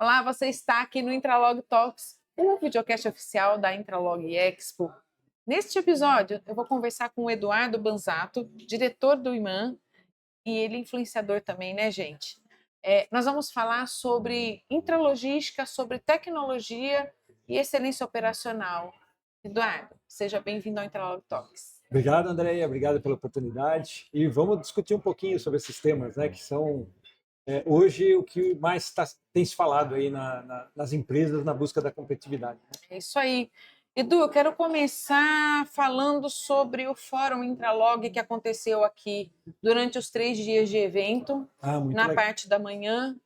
Olá, você está aqui no Intralog Talks, o videocast oficial da Intralog Expo. Neste episódio, eu vou conversar com o Eduardo Banzato, diretor do IMAN, e ele é influenciador também, né, gente? Nós vamos falar sobre intralogística, sobre tecnologia e excelência operacional. Eduardo, seja bem-vindo ao Intralog Talks. Obrigado, Andréia. Obrigado pela oportunidade. E vamos discutir um pouquinho sobre esses temas, né, que são hoje o que mais tem se falado aí nas empresas na busca da competitividade. É isso aí. Edu, eu quero começar falando sobre o Fórum Intralog que aconteceu aqui durante os 3 dias de evento. Na Legal. parte da manhã,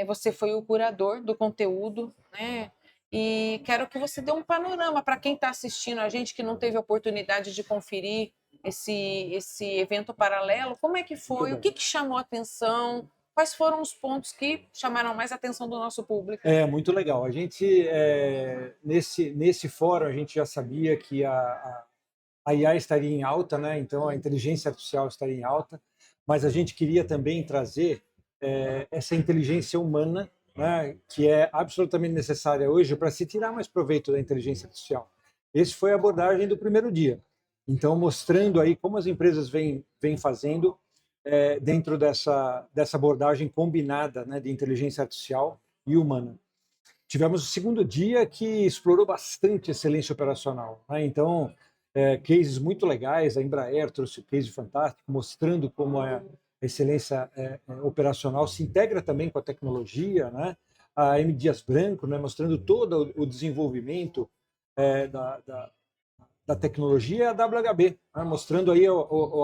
você foi o curador do conteúdo, né? E quero que você dê um panorama para quem está assistindo a gente, que não teve a oportunidade de conferir esse evento paralelo. Como é que foi? O que chamou a atenção? Quais foram os pontos que chamaram mais a atenção do nosso público? Muito legal. A gente, nesse fórum, a gente já sabia que a IA estaria em alta, né? Então a inteligência artificial estaria em alta, mas a gente queria também trazer essa inteligência humana, né, que é absolutamente necessária hoje para se tirar mais proveito da inteligência artificial. Esse foi a abordagem do primeiro dia. Então, mostrando aí como as empresas vêm fazendo dentro dessa abordagem combinada, né, de inteligência artificial e humana. Tivemos o segundo dia que explorou bastante excelência operacional, né? Então, cases muito legais. A Embraer trouxe um case fantástico, mostrando como a excelência operacional se integra também com a tecnologia, né? A M. Dias Branco, né, mostrando todo o desenvolvimento da tecnologia, e a WHB, né, mostrando aí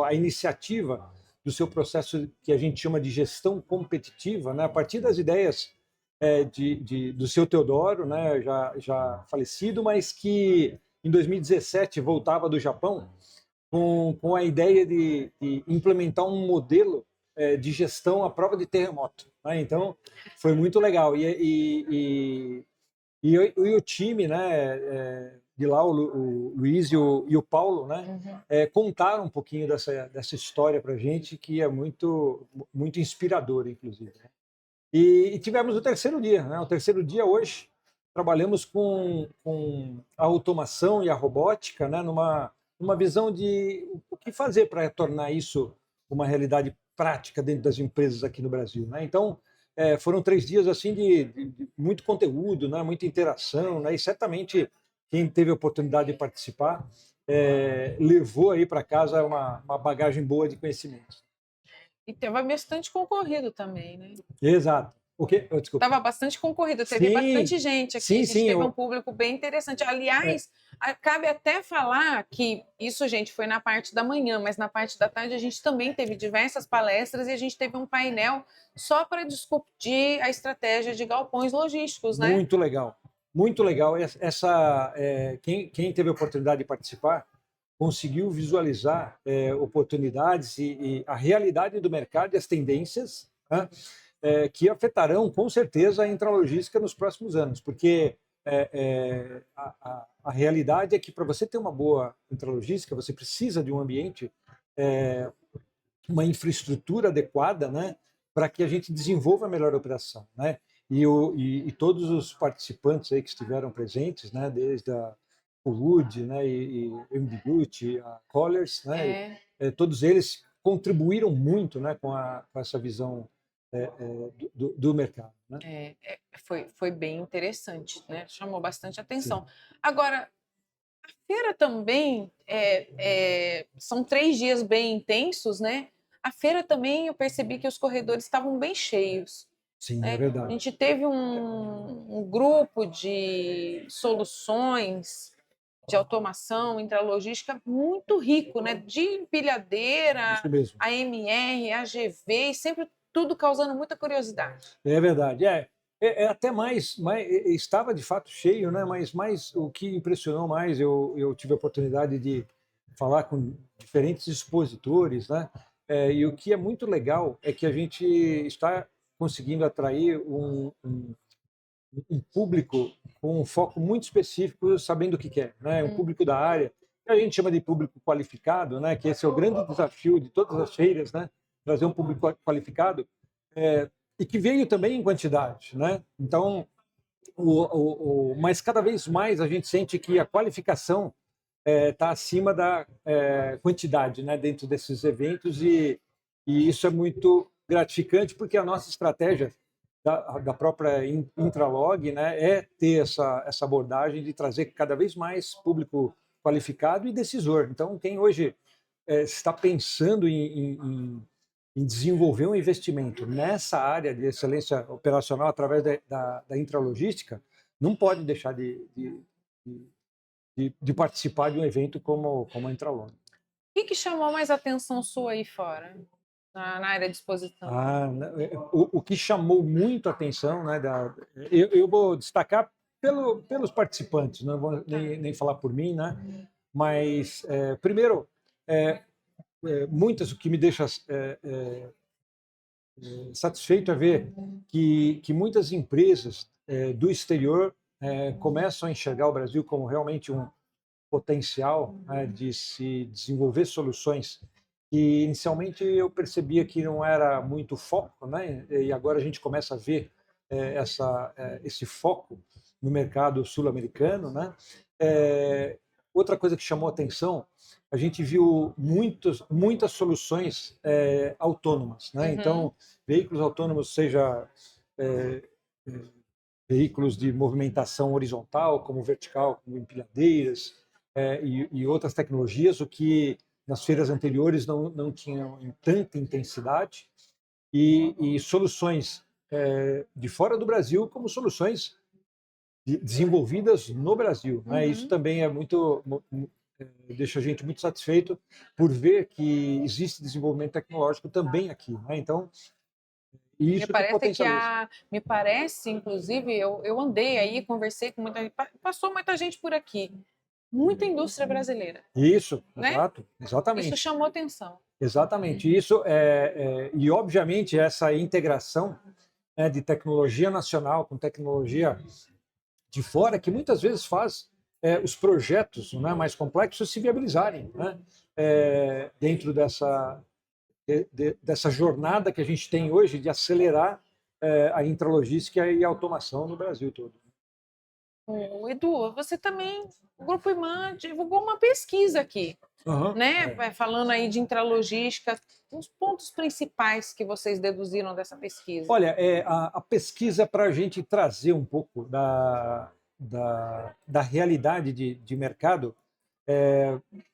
a iniciativa do seu processo que a gente chama de gestão competitiva, né, a partir das ideias do seu Teodoro, né, já falecido, mas que em 2017 voltava do Japão com a ideia de implementar um modelo de gestão à prova de terremoto, né? Então foi muito legal e o time, né, de lá, o Luiz e o Paulo, né, contaram um pouquinho dessa história para a gente, que é muito inspiradora, inclusive, né? E tivemos o terceiro dia, né? O terceiro dia hoje trabalhamos com a automação e a robótica, né? Numa visão de o que fazer para tornar isso uma realidade prática dentro das empresas aqui no Brasil, né? Então foram 3 dias assim de muito conteúdo, né? Muita interação, né? E certamente quem teve a oportunidade de participar levou aí para casa uma bagagem boa de conhecimentos. E teve bastante concorrido também, né? Exato. O quê? Desculpa. Estava bastante concorrido, teve bastante gente aqui. Sim, a gente teve um público bem interessante. Aliás, cabe até falar que isso, gente, foi na parte da manhã, mas na parte da tarde a gente também teve diversas palestras e a gente teve um painel só para discutir a estratégia de galpões logísticos, né? Muito legal. Muito legal. Quem teve a oportunidade de participar conseguiu visualizar oportunidades e a realidade do mercado e as tendências, né, que afetarão com certeza a intralogística nos próximos anos, porque a realidade é que para você ter uma boa intralogística, você precisa de um ambiente, uma infraestrutura adequada, né, para que a gente desenvolva a melhor operação, né? E todos os participantes aí que estiveram presentes, né, desde a Wood, né, e MD Gucci, a Colliers, né, todos eles contribuíram muito, né, com essa visão do mercado, né? Foi bem interessante, né? Chamou bastante atenção. Sim. Agora, a feira também são 3 dias bem intensos, né? A feira também eu percebi que os corredores estavam bem cheios. Sim, é verdade. A gente teve um grupo de soluções de automação intralogística muito rico, né? De empilhadeira, AMR, AGV, e sempre tudo causando muita curiosidade. É verdade. Até mais estava de fato cheio, né? Mas o que impressionou mais, eu tive a oportunidade de falar com diferentes expositores, né? E o que é muito legal é que a gente está conseguindo atrair um público com um foco muito específico, sabendo o que quer, né? Um público da área, que a gente chama de público qualificado, né? Que esse é o grande desafio de todas as feiras, né? Trazer um público qualificado e que veio também em quantidade, né? Então, mas cada vez mais a gente sente que a qualificação está acima da quantidade, né? Dentro desses eventos e isso é muito gratificante porque a nossa estratégia da própria Intralog, né, é ter essa abordagem de trazer cada vez mais público qualificado e decisor. Então, quem hoje está pensando em desenvolver um investimento nessa área de excelência operacional através da intralogística, não pode deixar de participar de um evento como a Intralog. O que chamou mais atenção sua aí fora, na área de exposição? O que chamou muito a atenção, né, eu vou destacar pelos participantes, não vou nem falar por mim, né? Mas, primeiro, muitas, o que me deixa satisfeito é ver que muitas empresas do exterior começam a enxergar o Brasil como realmente um potencial, né, de se desenvolver soluções que inicialmente eu percebia que não era muito foco, né? E agora a gente começa a ver esse foco no mercado sul-americano, né? Outra coisa que chamou a atenção, a gente viu muitas soluções autônomas, né? Então, veículos autônomos, seja veículos de movimentação horizontal, como vertical, como empilhadeiras, e outras tecnologias, o que nas feiras anteriores não tinham em tanta intensidade, e soluções de fora do Brasil como soluções desenvolvidas no Brasil, né? Isso também é deixa a gente muito satisfeito por ver que existe desenvolvimento tecnológico também aqui, né? Então, isso que potencializa. Me parece, inclusive, eu andei aí, conversei com muita gente, passou muita gente por aqui, muita indústria brasileira. Isso, né? exato, exatamente. Isso chamou atenção. Exatamente, isso e obviamente essa integração, né, de tecnologia nacional com tecnologia de fora, que muitas vezes faz os projetos, né, mais complexos se viabilizarem, né, dentro dessa jornada que a gente tem hoje de acelerar a intralogística e a automação no Brasil todo. Edu, você também, o Grupo IMAN divulgou uma pesquisa aqui, né? Falando aí de intralogística, os pontos principais que vocês deduziram dessa pesquisa. Olha, a pesquisa para a gente trazer um pouco da realidade de mercado,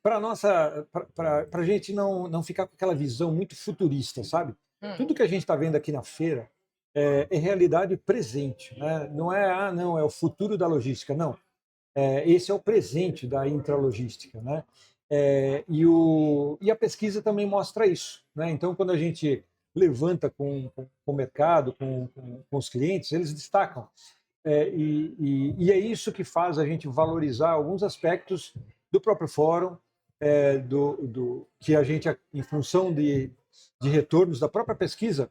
para a gente não ficar com aquela visão muito futurista, sabe? Tudo que a gente está vendo aqui na feira é realidade presente, né? Não é, não, é o futuro da logística, não. Esse é o presente da intralogística, né? E a pesquisa também mostra isso, né? Então, quando a gente levanta com o mercado, com os clientes, eles destacam. E é isso que faz a gente valorizar alguns aspectos do próprio fórum, que a gente, em função de retornos da própria pesquisa,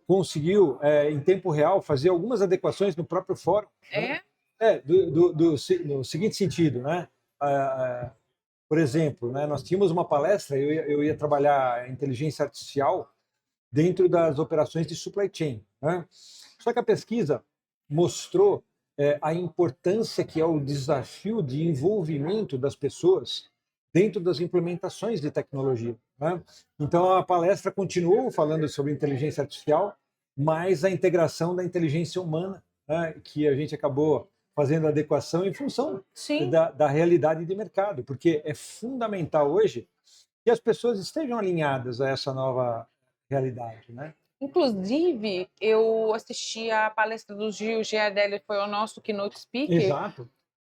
conseguiu, em tempo real, fazer algumas adequações no próprio fórum. Né? No seguinte sentido, né? Por exemplo, né, nós tínhamos uma palestra, eu ia trabalhar inteligência artificial dentro das operações de supply chain. Né? Só que a pesquisa mostrou a importância que é o desafio de envolvimento das pessoas dentro das implementações de tecnologia. Né? Então, a palestra continuou falando sobre inteligência artificial, mas a integração da inteligência humana, né, que a gente acabou fazendo adequação em função da realidade de mercado, porque é fundamental hoje que as pessoas estejam alinhadas a essa nova realidade, né? Inclusive, eu assisti a palestra do Gil Giardelli, foi o nosso keynote speaker. Exato.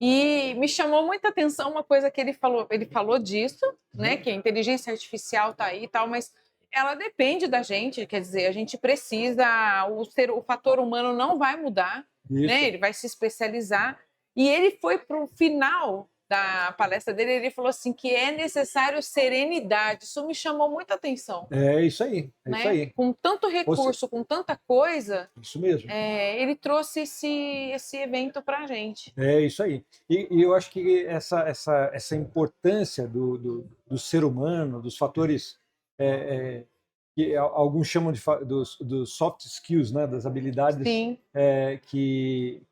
E me chamou muita atenção uma coisa que ele falou. Ele falou disso, né? Que a inteligência artificial está aí e tal, mas ela depende da gente. Quer dizer, a gente precisa, o fator humano não vai mudar, né? Ele vai se especializar. E ele foi para o final da palestra dele, ele falou assim que é necessário serenidade. Isso me chamou muita atenção. É isso aí, é isso Né? aí. Com tanto recurso, com tanta coisa, Isso mesmo. ele trouxe esse evento para a gente. É isso aí. E eu acho que essa importância do ser humano, dos fatores que alguns chamam dos soft skills, né, das habilidades Sim, que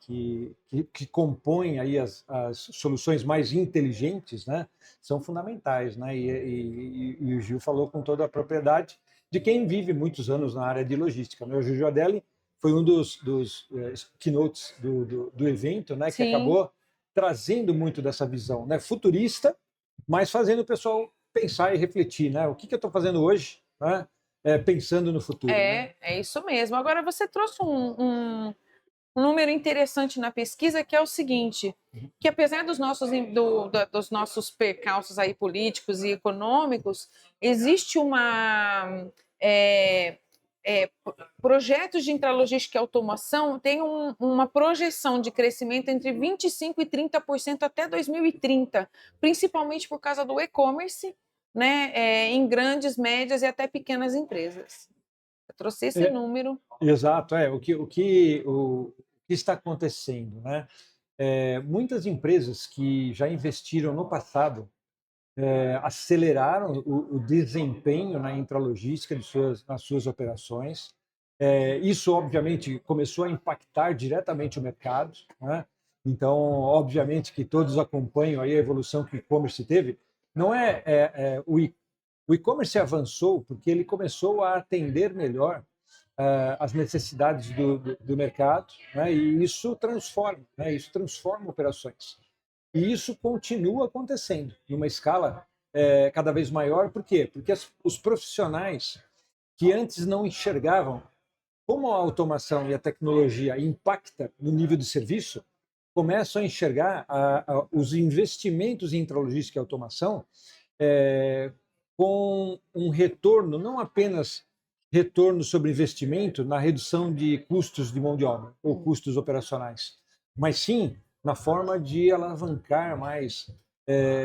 compõem aí as soluções mais inteligentes, né, são fundamentais, né? E o Gil falou com toda a propriedade de quem vive muitos anos na área de logística, né? O Gil Giardelli foi um dos keynotes do evento, né, que sim. acabou trazendo muito dessa visão, né, futurista, mas fazendo o pessoal pensar e refletir, né? O que eu estou fazendo hoje, né? Pensando no futuro. Né? É isso mesmo. Agora, você trouxe um número interessante na pesquisa, que é o seguinte, que apesar dos nossos percalços aí políticos e econômicos, existe projetos de intralogística e automação têm uma projeção de crescimento entre 25% e 30% até 2030, principalmente por causa do e-commerce, né, em grandes, médias e até pequenas empresas. Eu trouxe esse número. Exato, o que está acontecendo, né? Muitas empresas que já investiram no passado aceleraram o desempenho na intralogística nas suas operações. Isso, obviamente, começou a impactar diretamente o mercado, né? Então, obviamente que todos acompanham aí a evolução que o e-commerce teve. Não o e-commerce avançou porque ele começou a atender melhor as necessidades do mercado, né? E isso transforma, né? Isso transforma operações. E isso continua acontecendo numa escala cada vez maior. Por quê? Porque os profissionais que antes não enxergavam como a automação e a tecnologia impacta no nível de serviço, começam a enxergar os investimentos em intralogística e automação com um retorno, não apenas retorno sobre investimento na redução de custos de mão de obra ou custos operacionais, mas sim na forma de alavancar mais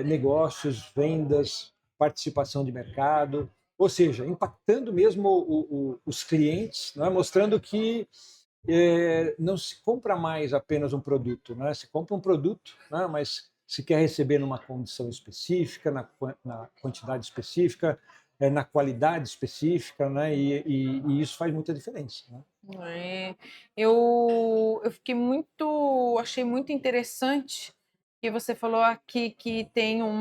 negócios, vendas, participação de mercado, ou seja, impactando mesmo os clientes, né? Mostrando que não se compra mais apenas um produto, né? Se compra um produto, né? Mas se quer receber numa condição específica, na quantidade específica, na qualidade específica, né? E isso faz muita diferença. Né? Eu achei muito interessante que você falou aqui que tem um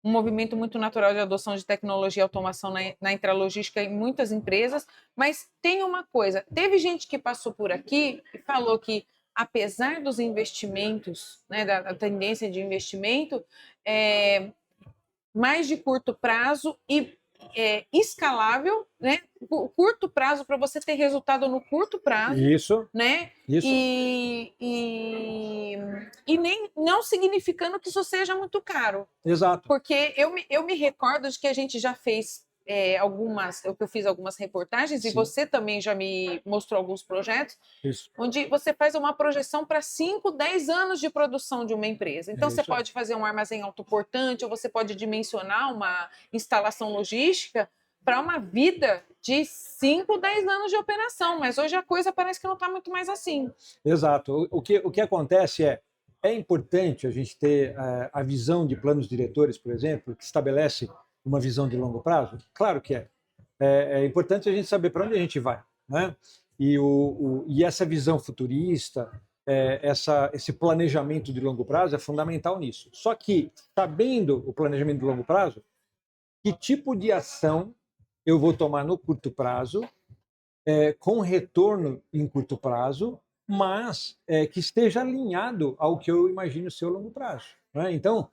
movimento muito natural de adoção de tecnologia e automação na intralogística em muitas empresas, mas tem uma coisa, teve gente que passou por aqui e falou que, apesar dos investimentos, né, da tendência de investimento, mais de curto prazo e escalável, né? Curto prazo para você ter resultado no curto prazo. Isso. Né? Isso. E nem não significando que isso seja muito caro. Exato. Porque eu me recordo de que a gente já fez eu fiz algumas reportagens. Sim. E você também já me mostrou alguns projetos. Isso. Onde você faz uma projeção para 5, 10 anos de produção de uma empresa. Então, você pode fazer um armazém autoportante, ou você pode dimensionar uma instalação logística para uma vida de 5, 10 anos de operação, mas hoje a coisa parece que não está muito mais assim. Exato. O que acontece é importante a gente ter a visão de planos diretores, por exemplo, que estabelece uma visão de longo prazo? Claro que é. É importante a gente saber para onde a gente vai, né? E essa visão futurista, esse planejamento de longo prazo é fundamental nisso. Só que, sabendo o planejamento de longo prazo, que tipo de ação eu vou tomar no curto prazo, com retorno em curto prazo, mas que esteja alinhado ao que eu imagino ser o longo prazo. Né? Então,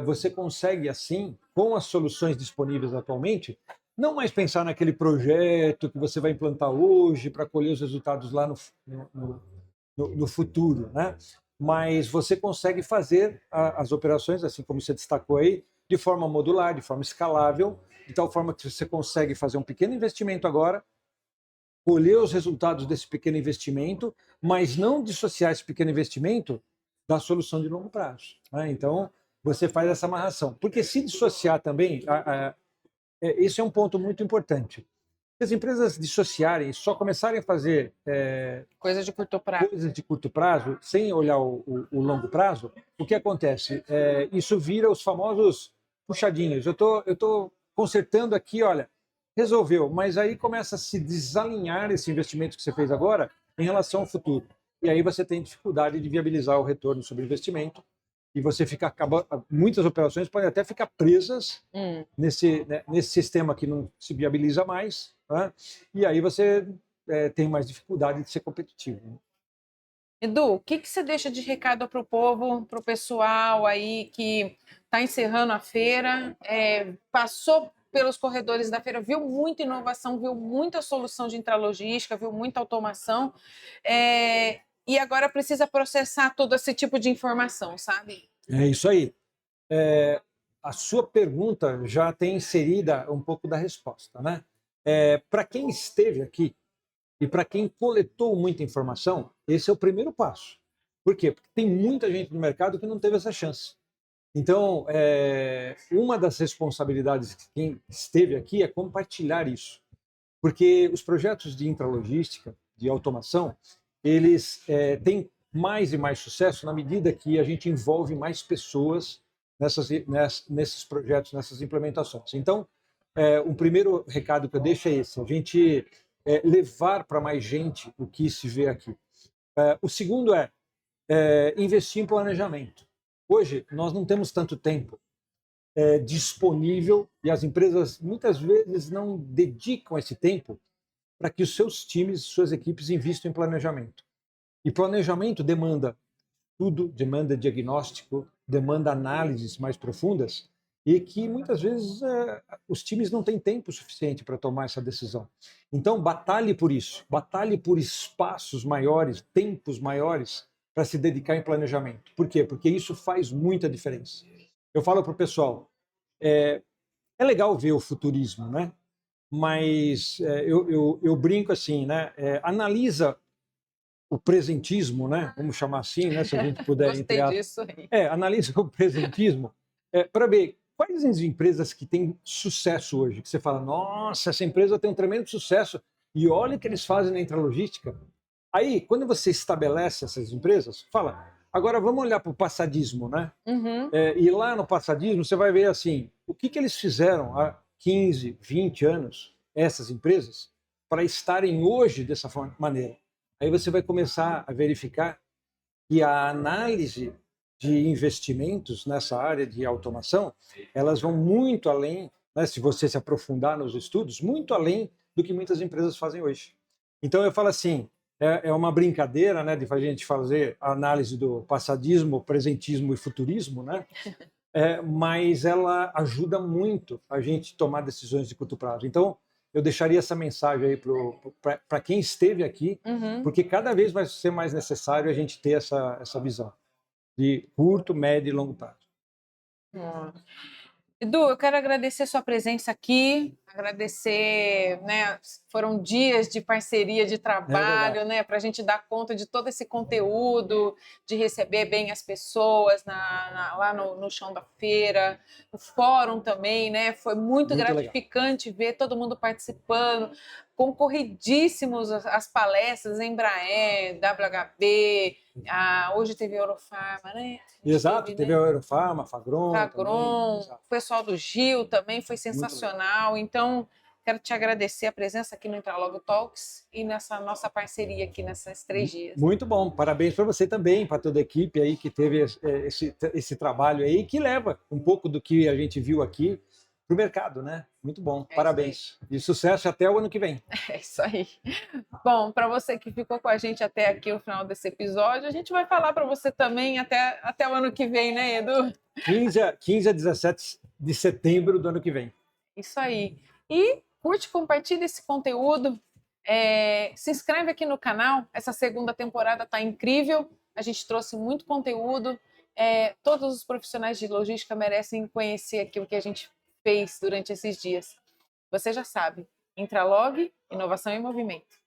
você consegue, assim, com as soluções disponíveis atualmente, não mais pensar naquele projeto que você vai implantar hoje para colher os resultados lá no futuro, né? Mas você consegue fazer as operações, assim como você destacou aí, de forma modular, de forma escalável, de tal forma que você consegue fazer um pequeno investimento agora, colher os resultados desse pequeno investimento, mas não dissociar esse pequeno investimento da solução de longo prazo, né? Então, você faz essa amarração. Porque se dissociar também, esse é um ponto muito importante. Se as empresas dissociarem, só começarem a fazer Coisa de curto prazo. coisas de curto prazo, sem olhar o longo prazo, o que acontece? Isso vira os famosos puxadinhos. Eu tô consertando aqui, olha, resolveu, mas aí começa a se desalinhar esse investimento que você fez agora em relação ao futuro. E aí você tem dificuldade de viabilizar o retorno sobre o investimento e você muitas operações podem até ficar presas nesse sistema que não se viabiliza mais, né? E aí você tem mais dificuldade de ser competitivo, né? Edu, o que você deixa de recado para o povo, para o pessoal aí que está encerrando a feira, passou pelos corredores da feira, viu muita inovação, viu muita solução de intralogística, viu muita automação, e agora precisa processar todo esse tipo de informação, sabe? É isso aí. A sua pergunta já tem inserida um pouco da resposta, né? Para quem esteve aqui e para quem coletou muita informação, esse é o primeiro passo. Por quê? Porque tem muita gente no mercado que não teve essa chance. Então, uma das responsabilidades de quem esteve aqui é compartilhar isso. Porque os projetos de intralogística, de automação, eles têm mais e mais sucesso na medida que a gente envolve mais pessoas nesses projetos, nessas implementações. Então, o primeiro recado que eu deixo é esse: a gente levar para mais gente o que se vê aqui. O segundo é investir em planejamento. Hoje, nós não temos tanto tempo disponível e as empresas muitas vezes não dedicam esse tempo para que os seus times, suas equipes investam em planejamento. E planejamento demanda tudo, demanda diagnóstico, demanda análises mais profundas e que muitas vezes os times não têm tempo suficiente para tomar essa decisão. Então, batalhe por isso, batalhe por espaços maiores, tempos maiores para se dedicar em planejamento. Por quê? Porque isso faz muita diferença. Eu falo para o pessoal, é legal ver o futurismo, né? Mas eu brinco assim, né? Analisa o presentismo, né? Vamos chamar assim, né? Se a gente puder Gostei disso aí. analisa o presentismo para ver quais as empresas que têm sucesso hoje, que você fala, nossa, essa empresa tem um tremendo sucesso e olha o que eles fazem na intralogística. Aí, quando você estabelece essas empresas, fala, agora vamos olhar para o passadismo, né? E lá no passadismo você vai ver assim, o que eles fizeram há 15, 20 anos, essas empresas, para estarem hoje dessa maneira. Aí você vai começar a verificar que a análise de investimentos nessa área de automação, elas vão muito além, né, se você se aprofundar nos estudos, muito além do que muitas empresas fazem hoje. Então eu falo assim, é uma brincadeira, né, de a gente fazer a análise do passadismo, presentismo e futurismo, né? Mas ela ajuda muito a gente tomar decisões de curto prazo. Então, eu deixaria essa mensagem aí para quem esteve aqui, porque cada vez vai ser mais necessário a gente ter essa visão de curto, médio e longo prazo. Edu, eu quero agradecer sua presença aqui, agradecer, né? Foram dias de parceria, de trabalho, né? Para a gente dar conta de todo esse conteúdo, de receber bem as pessoas lá no chão da feira, no fórum também, né? Foi muito gratificante ver todo mundo participando, concorridíssimos as palestras, Embraer, WHB, hoje teve Eurofarma, né? Exato, teve a Eurofarma, Fagron, o pessoal do Gil também foi sensacional. Então, quero te agradecer a presença aqui no Intralog Talks e nessa nossa parceria aqui nesses 3 dias. Muito bom, parabéns para você também, para toda a equipe aí que teve esse trabalho aí, que leva um pouco do que a gente viu aqui para o mercado, né? Muito bom, parabéns. E sucesso até o ano que vem. É isso aí. Bom, para você que ficou com a gente até aqui no final desse episódio, a gente vai falar para você também até o ano que vem, né, Edu? 15 a 17 de setembro do ano que vem. Isso aí. E curte, compartilha esse conteúdo. Se inscreve aqui no canal. Essa segunda temporada está incrível. A gente trouxe muito conteúdo. Todos os profissionais de logística merecem conhecer aquilo que a gente fez durante esses dias. Você já sabe. Intralog, inovação em movimento.